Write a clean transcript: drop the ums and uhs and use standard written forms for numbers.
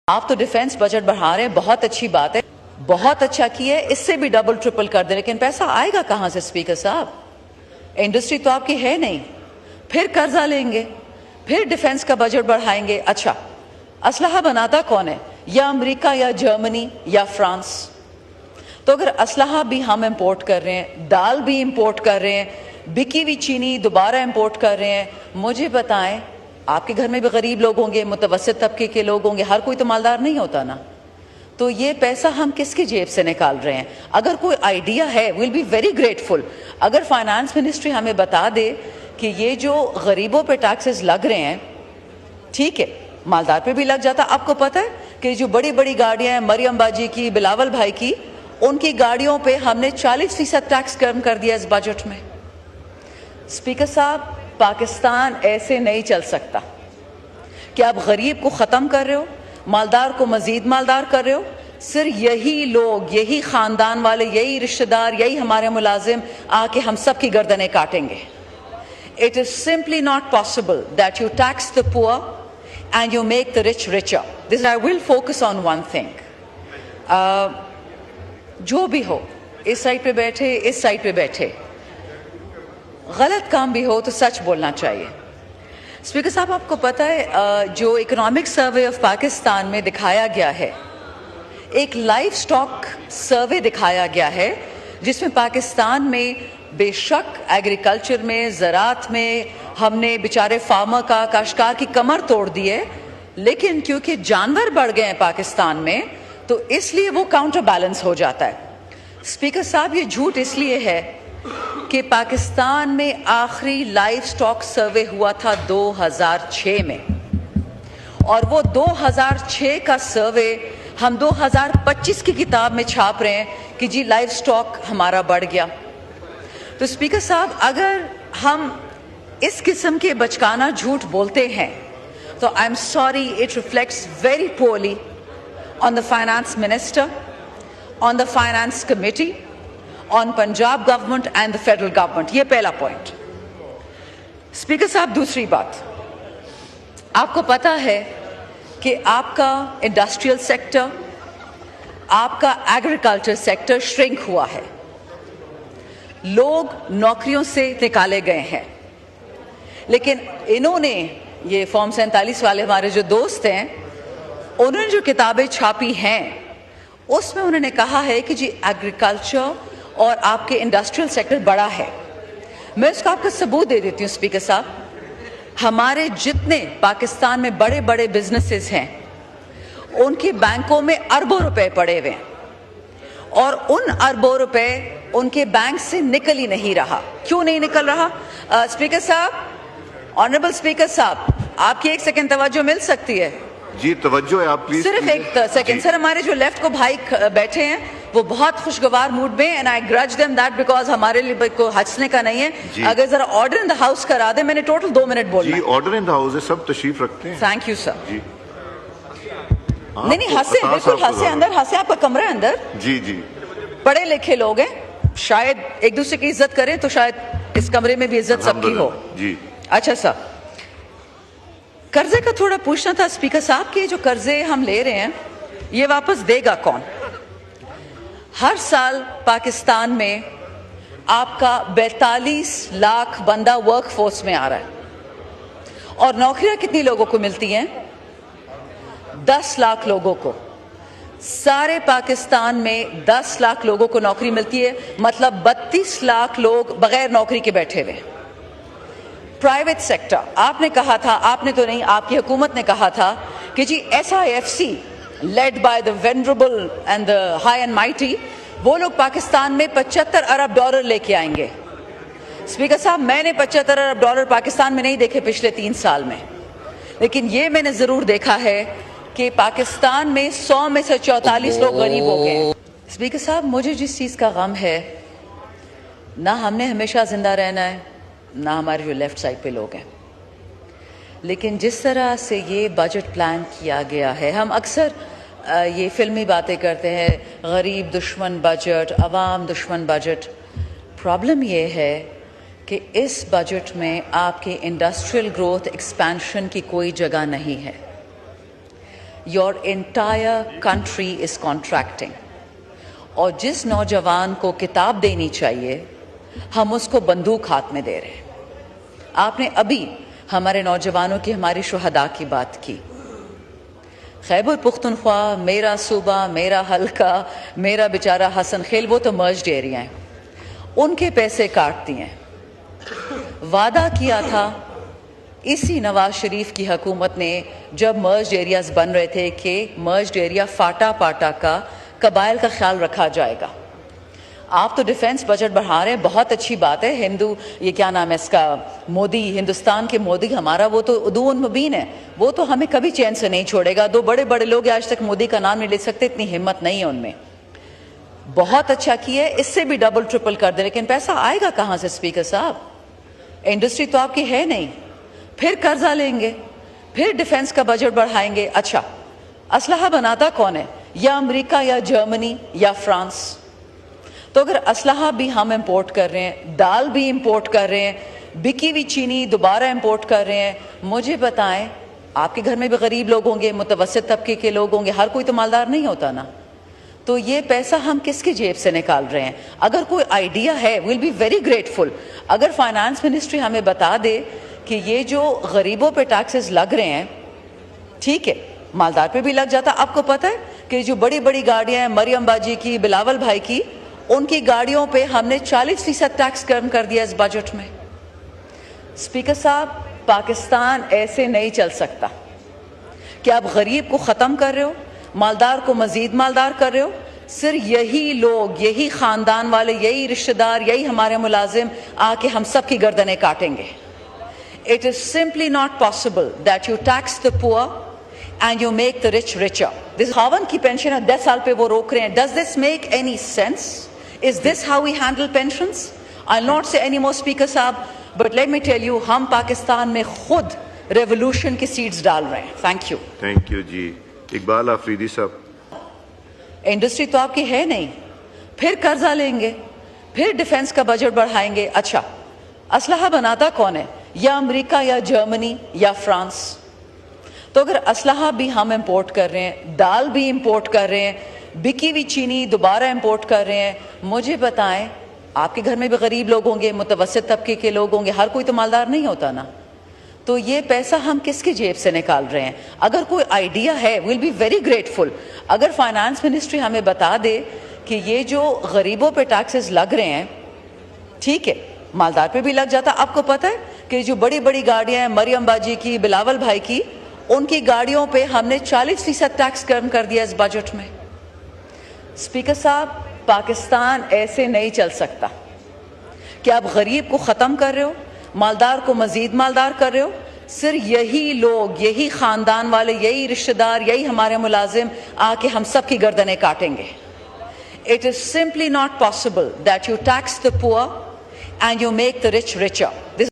آپ تو defence budget بڑھا رہے ہیں، بہت اچھی بات ہے، بہت اچھا کیا ہے، اس سے بھی ڈبل ٹرپل کر دیں، لیکن پیسہ آئے گا کہاں سے اسپیکر صاحب؟ انڈسٹری تو آپ کی ہے نہیں، پھر قرضہ لیں گے، پھر ڈیفنس کا بجٹ بڑھائیں گے۔ اچھا، اسلحہ بناتا کون ہے؟ یا امریکہ یا جرمنی یا فرانس؟ تو اگر اسلحہ بھی ہم امپورٹ کر رہے ہیں، دال بھی امپورٹ کر رہے ہیں، بکی ہوئی چینی دوبارہ امپورٹ کر رہے ہیں، مجھے بتائیں آپ کے گھر میں بھی غریب لوگ ہوں گے، متوسط طبقے کے لوگ ہوں گے، ہر کوئی تو مالدار نہیں ہوتا نا، تو یہ پیسہ ہم کس کی جیب سے نکال رہے ہیں؟ اگر کوئی آئیڈیا ہے ویل بی ویری گریٹفل۔ اگر فائنانس منسٹری ہمیں بتا دے کہ یہ جو غریبوں پہ ٹیکسز لگ رہے ہیں، ٹھیک ہے مالدار پہ بھی لگ جاتا، آپ کو پتہ ہے کہ جو بڑی بڑی گاڑیاں ہیں مریم باجی کی، بلاول بھائی کی، ان کی گاڑیوں پہ ہم نے 40% ٹیکس کم کر دیا اس بجٹ میں۔ اسپیکر صاحب، پاکستان ایسے نہیں چل سکتا کہ آپ غریب کو ختم کر رہے ہو، مالدار کو مزید مالدار کر رہے ہو، صرف یہی لوگ، یہی خاندان والے، یہی رشتہ دار، یہی ہمارے ملازم آ کے ہم سب کی گردنیں کاٹیں گے۔ It is simply not possible that you tax the poor and you make the rich richer. This I will focus on one thing. جو بھی ہو، اس سائڈ پہ بیٹھے، اس سائڈ پہ بیٹھے، غلط کام بھی ہو تو سچ بولنا چاہیے۔ اسپیکر صاحب، آپ کو پتہ ہے جو اکنامک سروے آف پاکستان میں دکھایا گیا ہے، ایک لائف سٹاک سروے دکھایا گیا ہے جس میں پاکستان میں بے شک ایگریکلچر میں، زراعت میں ہم نے بیچارے فارمر کا، کاشتکار کی کمر توڑ دی ہے، لیکن کیونکہ جانور بڑھ گئے ہیں پاکستان میں تو اس لیے وہ کاؤنٹر بیلنس ہو جاتا ہے۔ اسپیکر صاحب، یہ جھوٹ اس لیے ہے کہ پاکستان میں آخری لائف سٹاک سروے ہوا تھا 2006 میں، اور وہ 2006 کا سروے ہم 2025 کی کتاب میں چھاپ رہے ہیں کہ جی لائف سٹاک ہمارا بڑھ گیا۔ تو اسپیکر صاحب، اگر ہم اس قسم کے بچکانہ جھوٹ بولتے ہیں تو I am sorry, it reflects very poorly on the finance minister, on the finance committee, on Punjab government and the federal government. یہ پہلا پوائنٹ۔ اسپیکر صاحب، دوسری بات، آپ کو پتہ ہے کہ آپ کا انڈسٹریل سیکٹر، آپ کا ایگریکلچر سیکٹر شرنک ہوا ہے، لوگ نوکریوں سے نکالے گئے ہیں، لیکن انہوں نے، یہ فارم 47 والے ہمارے جو دوست ہیں، انہوں نے جو کتابیں چھاپی ہیں اس میں انہوں نے کہا ہے کہ جی ایگریکلچر اور آپ کے انڈسٹریل سیکٹر بڑا ہے۔ میں اس کا آپ کو ثبوت دے دیتی ہوں اسپیکر صاحب، ہمارے جتنے پاکستان میں بڑے بڑے بزنسز ہیں ان کے بینکوں میں اربوں روپے پڑے ہوئے ہیں، اور ان اربوں روپے ان کے بینک سے نکل ہی نہیں رہا۔ کیوں نہیں نکل رہا؟ اسپیکر صاحب، آنریبل اسپیکر صاحب، آپ کی ایک سیکنڈ توجہ مل سکتی ہے؟ جی توجہ ہے آپ پلیز، صرف ایک سیکنڈ سر۔ ہمارے جو لیفٹ کو بھائی بیٹھے ہیں وہ بہت خوشگوار موڈ میں، اینڈ آئی گرج دیم دیٹ بیکاز ہمارے لیے کو ہنسنے کا نہیں ہے۔ اگر ذرا آرڈر ان دا ہاؤس کرا دیں، میں نے ٹوٹل 2 منٹ بولنا ہے۔ جی آرڈر ان دا ہاؤس ہے، سب تشریف رکھتے ہیں۔ Thank you sir. جی نہیں نہیں، ہنسے، بالکل ہنسے، اندر ہنسے، آپ کا کمرہ ہے اندر، جی جی پڑھے لکھے لوگ ہیں، شاید ایک دوسرے کی عزت کریں تو شاید اس کمرے میں بھی عزت سب کی ہو۔ جی اچھا سر، قرضے کا تھوڑا پوچھنا تھا اسپیکر صاحب کہ جو قرضے ہم لے رہے ہیں یہ واپس دے گا کون؟ ہر سال پاکستان میں آپ کا 42 لاکھ بندہ ورک فورس میں آ رہا ہے، اور نوکریاں کتنی لوگوں کو ملتی ہیں؟ 10 لاکھ لوگوں کو۔ سارے پاکستان میں 10 لاکھ لوگوں کو نوکری ملتی ہے، مطلب 32 لاکھ لوگ بغیر نوکری کے بیٹھے ہوئے۔ پرائیویٹ سیکٹر، آپ نے کہا تھا، آپ نے تو نہیں، آپ کی حکومت نے کہا تھا کہ جی SIFC led by the وینریبل and the high and mighty, وہ لوگ پاکستان میں $75 ارب لے کے آئیں گے۔ اسپیکر صاحب، میں نے $75 ارب پاکستان میں نہیں دیکھے پچھلے 3 سال میں، لیکن یہ میں نے ضرور دیکھا ہے کہ پاکستان میں 100 میں سے 44 لوگ غریب ہو گئے ہیں۔ اسپیکر صاحب، مجھے جس چیز کا غم ہے، نہ ہم نے ہمیشہ زندہ رہنا ہے، نہ ہمارے جو لیفٹ سائڈ پہ لوگ ہیں، لیکن جس طرح سے یہ بجٹ پلان کیا گیا ہے، ہم اکثر یہ فلمی باتیں کرتے ہیں، غریب دشمن بجٹ، عوام دشمن بجٹ۔ پرابلم یہ ہے کہ اس بجٹ میں آپ کے انڈسٹریل گروتھ ایکسپینشن کی کوئی جگہ نہیں ہے۔ your entire country is contracting. اور جس نوجوان کو کتاب دینی چاہیے ہم اس کو بندوق ہاتھ میں دے رہے ہیں. آپ نے ابھی ہمارے نوجوانوں کی، ہماری شہداء کی بات کی. خیبر پختونخوا میرا صوبہ، میرا حلقہ، میرا بیچارہ حسن خیل، وہ تو مرجڈ ایریا ہیں، ان کے پیسے کاٹتی ہیں. وعدہ کیا تھا اسی نواز شریف کی حکومت نے جب مرجڈ ایریاز بن رہے تھے کہ مرجڈ ایریا فاٹا پاٹا کا قبائل کا خیال رکھا جائے گا. آپ تو ڈیفنس بجٹ بڑھا رہے ہیں، بہت اچھی بات ہے. یہ کیا نام ہے اس کا، مودی، ہندوستان کے مودی ہمارا، وہ تو ادون مبین ہے، وہ تو ہمیں کبھی چین سے نہیں چھوڑے گا. دو بڑے بڑے لوگ آج تک مودی کا نام نہیں لے سکتے، اتنی ہمت نہیں ہے ان میں. بہت اچھا کیا ہے، اس سے بھی ڈبل ٹرپل کر دیں، لیکن پیسہ آئے گا کہاں سے اسپیکر صاحب؟ انڈسٹری تو آپ کی ہے نہیں، پھر قرضہ لیں گے، پھر ڈیفنس کا بجٹ بڑھائیں گے. اچھا اسلحہ بناتا کون ہے؟ یا امریکہ یا جرمنی یا فرانس. تو اگر اسلحہ بھی ہم امپورٹ کر رہے ہیں، دال بھی امپورٹ کر رہے ہیں، بکی ہوئی چینی دوبارہ امپورٹ کر رہے ہیں، مجھے بتائیں آپ کے گھر میں بھی غریب لوگ ہوں گے، متوسط طبقے کے لوگ ہوں گے، ہر کوئی تو مالدار نہیں ہوتا نا. تو یہ پیسہ ہم کس کی جیب سے نکال رہے ہیں؟ اگر کوئی آئیڈیا ہے ویل بی ویری گریٹفل. اگر فائنانس منسٹری ہمیں بتا دے کہ یہ جو غریبوں پہ ٹیکسز لگ رہے ہیں، ٹھیک ہے مالدار پہ بھی لگ جاتا. آپ کو پتہ ہے کہ جو بڑی بڑی گاڑیاں ہیں، مریم باجی کی، بلاول بھائی کی، ان کی گاڑیوں پہ ہم نے 40% ٹیکس کم کر دیا اس بجٹ میں. اسپیکر صاحب پاکستان ایسے نہیں چل سکتا کہ آپ غریب کو ختم کر رہے ہو، مالدار کو مزید مالدار کر رہے ہو. صرف یہی لوگ، یہی خاندان والے، یہی رشتہ دار، یہی ہمارے ملازم آ کے ہم سب کی گردنیں کاٹیں گے. It is simply not possible that you tax the poor and you make the rich richer. This خاون کی پینشن ہے 10 سال پہ وہ روک رہے ہیں. Does this make any sense? Is this how we handle pensions? I'll not say any more speaker صاحب, but let me tell you ہم پاکستان میں خود ریولوشن کی سیڈز ڈال رہے ہیں. Thank you. تھینک یو جی. اقبال آفریدی صاحب. انڈسٹری تو آپ کی ہے نہیں، پھر قرضہ لیں گے، پھر ڈیفنس کا بجٹ بڑھائیں گے. اچھا اسلحہ بناتا کون ہے؟ یا امریکہ یا جرمنی یا فرانس. تو اگر اسلحہ بھی ہم امپورٹ کر رہے ہیں، دال بھی امپورٹ کر رہے ہیں، بکی ہوئی چینی دوبارہ امپورٹ کر رہے ہیں، مجھے بتائیں آپ کے گھر میں بھی غریب لوگ ہوں گے، متوسط طبقے کے لوگ ہوں گے، ہر کوئی تو مالدار نہیں ہوتا نا. تو یہ پیسہ ہم کس کی جیب سے نکال رہے ہیں؟ اگر کوئی آئیڈیا ہے ویل بی ویری گریٹفل. اگر فائنانس منسٹری ہمیں بتا دے کہ یہ جو غریبوں پہ ٹیکسز لگ رہے ہیں، ٹھیک ہے مالدار پہ بھی لگ جاتا. آپ کو پتہ ہے کہ جو بڑی بڑی گاڑیاں ہیں، مریم باجی کی، بلاول بھائی کی، ان کی گاڑیوں پہ ہم نے 40% ٹیکس کم کر دیا اس بجٹ میں. اسپیکر صاحب پاکستان ایسے نہیں چل سکتا کہ آپ غریب کو ختم کر رہے ہو، مالدار کو مزید مالدار کر رہے ہو. صرف یہی لوگ، یہی خاندان والے، یہی رشتہ دار، یہی ہمارے ملازم آ کے ہم سب کی گردنیں کاٹیں گے. It is simply not possible that you tax the poor and you make the rich richer.